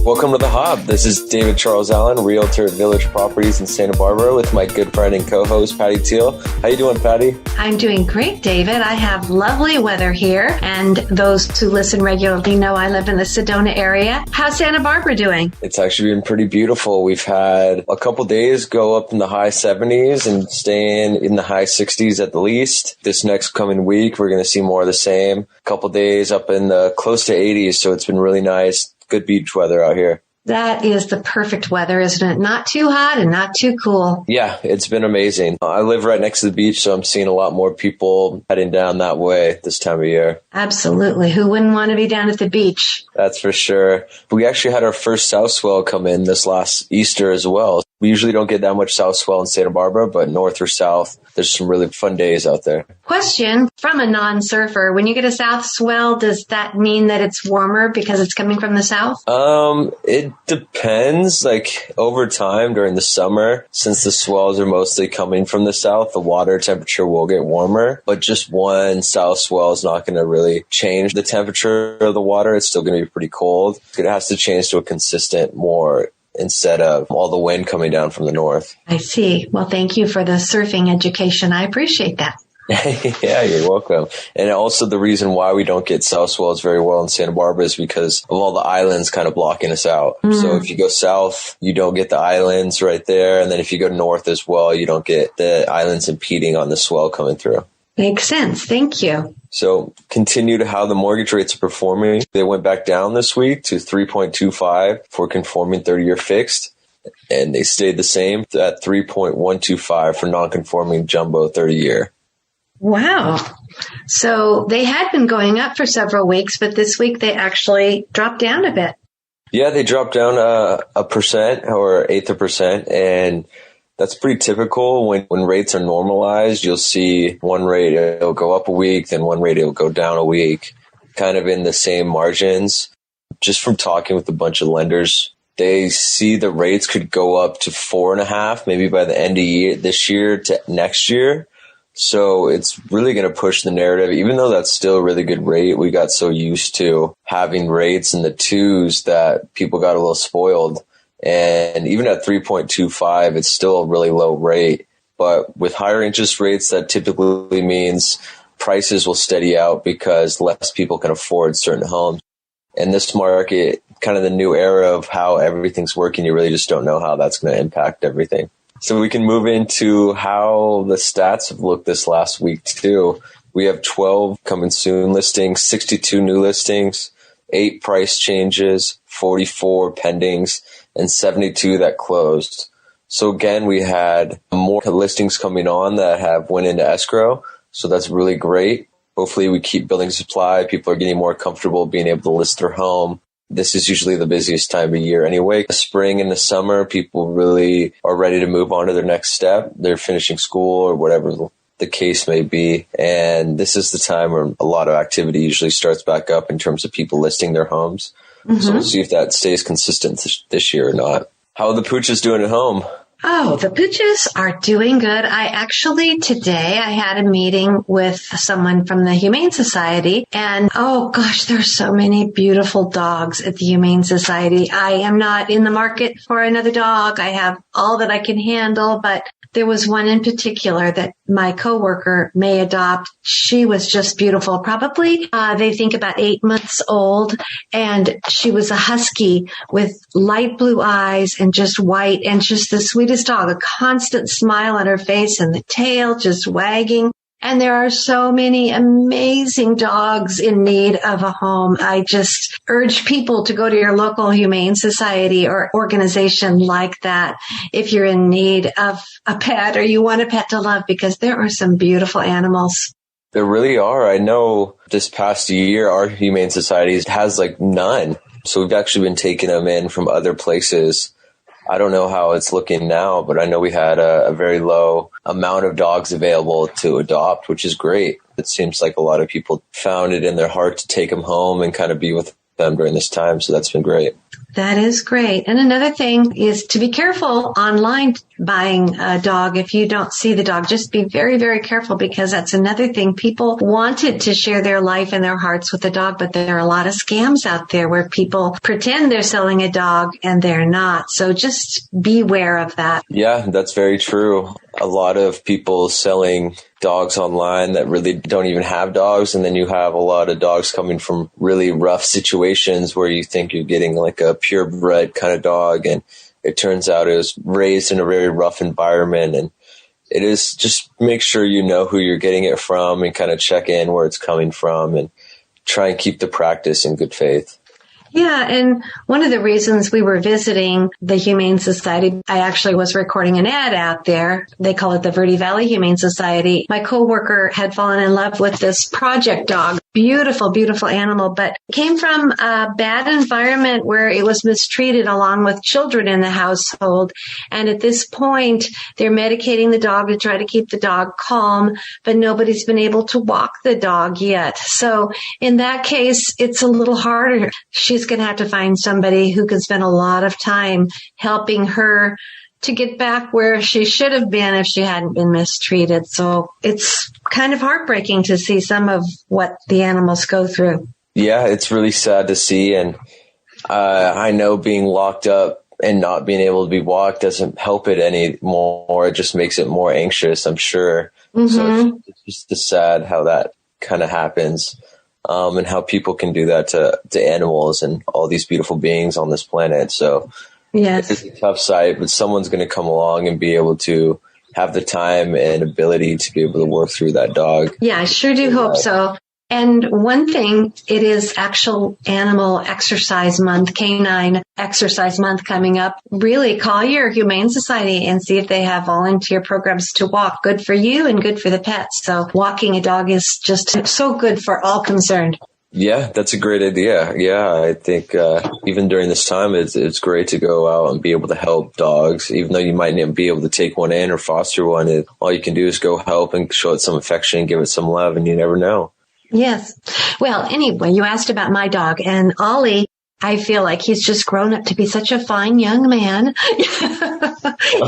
Welcome to The Hub. This is David Charles Allen, realtor at Village Properties in Santa Barbara with my good friend and co-host, Patty Teal. How you doing, Patty? I'm doing great, David. I have lovely weather here, and those who listen regularly know I live in the Sedona area. How's Santa Barbara doing? It's actually been pretty beautiful. We've had a couple days go up in the high 70s and staying in the high 60s at the least. This next coming week, we're going to see more of the same. A couple days up in the close to 80s, so it's been really nice. Good beach weather out here. That is the perfect weather, isn't it? Not too hot and not too cool. Yeah, it's been amazing. I live right next to the beach, so I'm seeing a lot more people heading down that way this time of year. Absolutely. Who wouldn't want to be down at the beach? That's for sure. We actually had our first south swell come in this last Easter as well. We usually don't get that much south swell in Santa Barbara, but north or south, there's some really fun days out there. Question from a non-surfer. When you get a south swell, does that mean that it's warmer because it's coming from the south? It depends. Like over time during the summer, since the swells are mostly coming from the south, the water temperature will get warmer, but just one south swell is not going to really change the temperature of the water. It's still going to be pretty cold. It has to change to a consistent more instead of all the wind coming down from the north. I see. Well, thank you for the surfing education. I appreciate that. Yeah, you're welcome. And also the reason why we don't get south swells very well in Santa Barbara is because of all the islands kind of blocking us out. So if you go south, you don't get the islands right there. And then if you go north as well, you don't get the islands impeding on the swell coming through. Makes sense. Thank you. So continue to how the mortgage rates are performing. They went back down this week to 3.25 for conforming 30-year fixed. And they stayed the same at 3.125 for non-conforming jumbo 30-year. Wow. So they had been going up for several weeks, but this week they actually dropped down a bit. Yeah, they dropped down a percent or 1/8%. And that's pretty typical. When rates are normalized, you'll see one rate, it'll go up a week, then one rate, it'll go down a week, kind of in the same margins. Just from talking with a bunch of lenders, they see the rates could go up to 4.5, maybe by the end of this year to next year. So it's really going to push the narrative, even though that's still a really good rate. We got so used to having rates in the twos that people got a little spoiled. And even at 3.25, it's still a really low rate. But with higher interest rates, that typically means prices will steady out because less people can afford certain homes. And this market, kind of the new era of how everything's working, you really just don't know how that's going to impact everything. So we can move into how the stats have looked this last week too. We have 12 coming soon listings, 62 new listings, 8 price changes, 44 pendings, and 72 that closed. So again, we had more listings coming on that have went into escrow. So that's really great. Hopefully we keep building supply. People are getting more comfortable being able to list their home. This is usually the busiest time of year anyway. The spring and the summer, people really are ready to move on to their next step. They're finishing school or whatever the case may be. And this is the time where a lot of activity usually starts back up in terms of people listing their homes. Mm-hmm. So we'll see if that stays consistent this year or not. How are the pooches doing at home? Oh, the pooches are doing good. Today I had a meeting with someone from the Humane Society, and oh gosh, there's so many beautiful dogs at the Humane Society. I am not in the market for another dog. I have all that I can handle, but there was one in particular that my coworker may adopt. She was just beautiful. Probably, they think about 8 months old, and she was a husky with light blue eyes and just white and just the sweetest dog, a constant smile on her face and the tail just wagging. And there are so many amazing dogs in need of a home. I just urge people to go to your local Humane Society or organization like that if you're in need of a pet or you want a pet to love, because there are some beautiful animals. There really are. I know this past year, our Humane Society has like none. So we've actually been taking them in from other places. I don't know how it's looking now, but I know we had a very low amount of dogs available to adopt, which is great. It seems like a lot of people found it in their heart to take them home and kind of be with them during this time. So that's been great. That is great. And another thing is to be careful online buying a dog. If you don't see the dog, just be very, very careful, because that's another thing. People wanted to share their life and their hearts with the dog, but there are a lot of scams out there where people pretend they're selling a dog and they're not. So just beware of that. Yeah, that's very true. A lot of people selling dogs online that really don't even have dogs. And then you have a lot of dogs coming from really rough situations where you think you're getting like a purebred kind of dog. And it turns out it was raised in a very rough environment. And it is, just make sure you know who you're getting it from and kind of check in where it's coming from and try and keep the practice in good faith. Yeah, and one of the reasons we were visiting the Humane Society, I actually was recording an ad out there. They call it the Verde Valley Humane Society. My coworker had fallen in love with this project dog. Beautiful, beautiful animal, but came from a bad environment where it was mistreated along with children in the household. And at this point, they're medicating the dog to try to keep the dog calm, but nobody's been able to walk the dog yet. So in that case, it's a little harder. She's going to have to find somebody who can spend a lot of time helping her to get back where she should have been if she hadn't been mistreated. So it's kind of heartbreaking to see some of what the animals go through. Yeah, it's really sad to see. And I know being locked up and not being able to be walked doesn't help it anymore. It just makes it more anxious, I'm sure. Mm-hmm. So it's just sad how that kind of happens. And how people can do that to animals and all these beautiful beings on this planet. So yes, it's a tough sight, but someone's going to come along and be able to have the time and ability to be able to work through that dog. Yeah, I sure do hope so. And one thing, it is actual animal exercise month, canine exercise month coming up. Really call your Humane Society and see if they have volunteer programs to walk. Good for you and good for the pets. So walking a dog is just so good for all concerned. Yeah, that's a great idea. Yeah, I think even during this time, it's great to go out and be able to help dogs, even though you might not be able to take one in or foster one. All you can do is go help and show it some affection and give it some love, and you never know. Yes. Well, anyway, you asked about my dog, and Ollie, I feel like he's just grown up to be such a fine young man.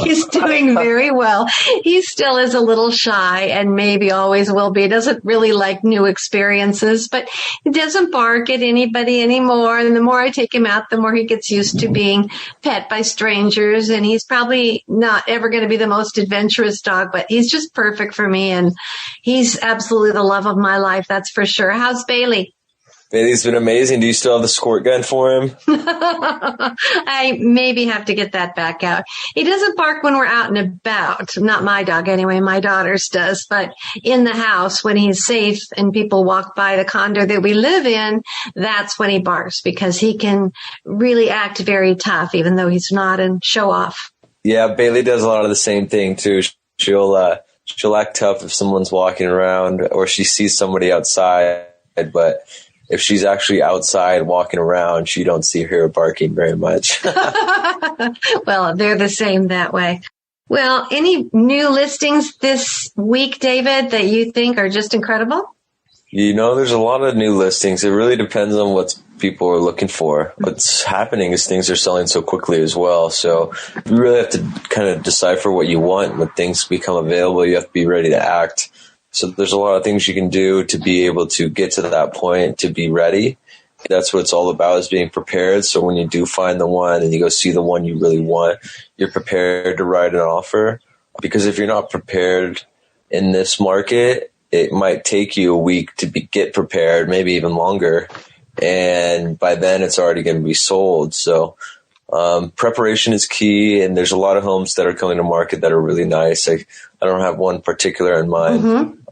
He's doing very well. He still is a little shy and maybe always will be. Doesn't really like new experiences, but he doesn't bark at anybody anymore. And the more I take him out, the more he gets used to being pet by strangers. And he's probably not ever going to be the most adventurous dog, but he's just perfect for me. And he's absolutely the love of my life. That's for sure. How's Bailey? Bailey's been amazing. Do you still have the squirt gun for him? I maybe have to get that back out. He doesn't bark when we're out and about. Not my dog anyway. My daughter's does. But in the house, when he's safe and people walk by the condo that we live in, that's when he barks, because he can really act very tough, even though he's not, and show off. Yeah, Bailey does a lot of the same thing too. She'll act tough if someone's walking around or she sees somebody outside, but if she's actually outside walking around, you don't see her barking very much. Well, they're the same that way. Well, any new listings this week, David, that you think are just incredible? There's a lot of new listings. It really depends on what people are looking for. What's happening is things are selling so quickly as well. So you really have to kind of decipher what you want. When things become available, you have to be ready to act. So there's a lot of things you can do to be able to get to that point, to be ready. That's what it's all about, is being prepared. So when you do find the one and you go see the one you really want, you're prepared to write an offer. Because if you're not prepared in this market, it might take you a week to get prepared, maybe even longer. And by then it's already going to be sold. So preparation is key, and there's a lot of homes that are coming to market that are really nice. I don't have one particular in mind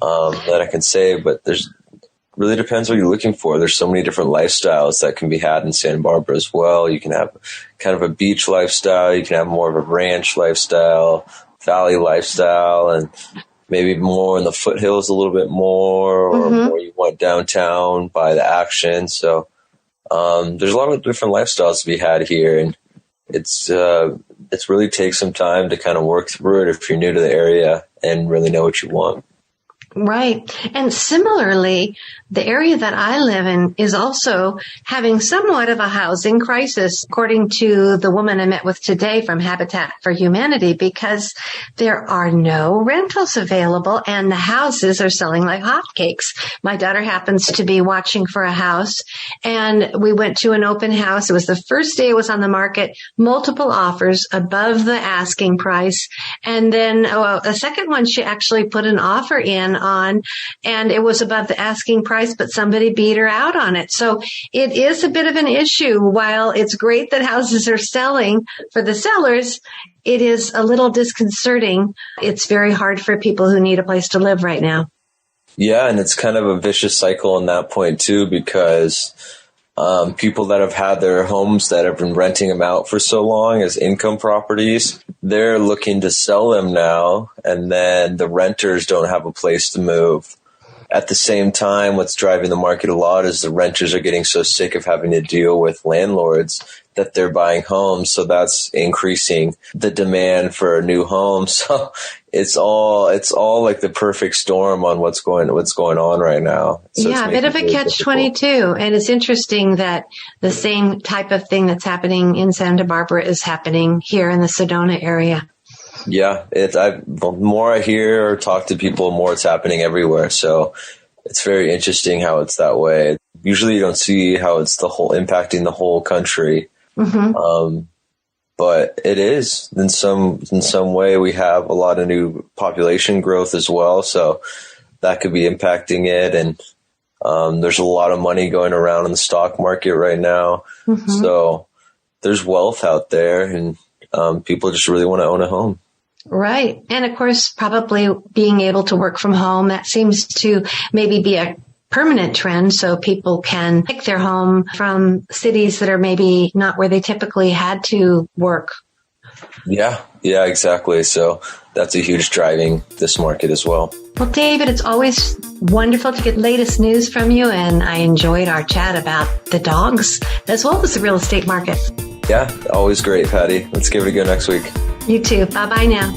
that I can say, but really depends what you're looking for. There's so many different lifestyles that can be had in Santa Barbara as well. You can have kind of a beach lifestyle. You can have more of a ranch lifestyle, valley lifestyle, and maybe more in the foothills a little bit more, or more you want downtown by the action. So there's a lot of different lifestyles to be had here, and it's really takes some time to kind of work through it if you're new to the area and really know what you want. Right. And similarly, the area that I live in is also having somewhat of a housing crisis, according to the woman I met with today from Habitat for Humanity, because there are no rentals available and the houses are selling like hotcakes. My daughter happens to be watching for a house, and we went to an open house. It was the first day it was on the market, multiple offers above the asking price. And then a second one, she actually put an offer in on, and it was above the asking price, but somebody beat her out on it. So it is a bit of an issue. While it's great that houses are selling for the sellers, it is a little disconcerting. It's very hard for people who need a place to live right now. Yeah, and it's kind of a vicious cycle on that point too, because people that have had their homes that have been renting them out for so long as income properties, they're looking to sell them now, and then the renters don't have a place to move. At the same time, what's driving the market a lot is the renters are getting so sick of having to deal with landlords that they're buying homes. So that's increasing the demand for a new home. So it's all like the perfect storm on what's going on right now. So yeah, a bit of a catch-22. And it's interesting that the same type of thing that's happening in Santa Barbara is happening here in the Sedona area. Yeah, the more I hear or talk to people, the more it's happening everywhere. So it's very interesting how it's that way. Usually you don't see how it's impacting the whole country. Mm-hmm. But it is in some way. We have a lot of new population growth as well. So that could be impacting it. And there's a lot of money going around in the stock market right now. Mm-hmm. So there's wealth out there, and people just really want to own a home. Right. And of course, probably being able to work from home, that seems to maybe be a permanent trend, so people can pick their home from cities that are maybe not where they typically had to work. Yeah, exactly. So that's a huge driving this market as well. Well, David, it's always wonderful to get latest news from you, and I enjoyed our chat about the dogs as well as the real estate market. Yeah, always great, Patty. Let's give it a go next week. You too. Bye-bye now.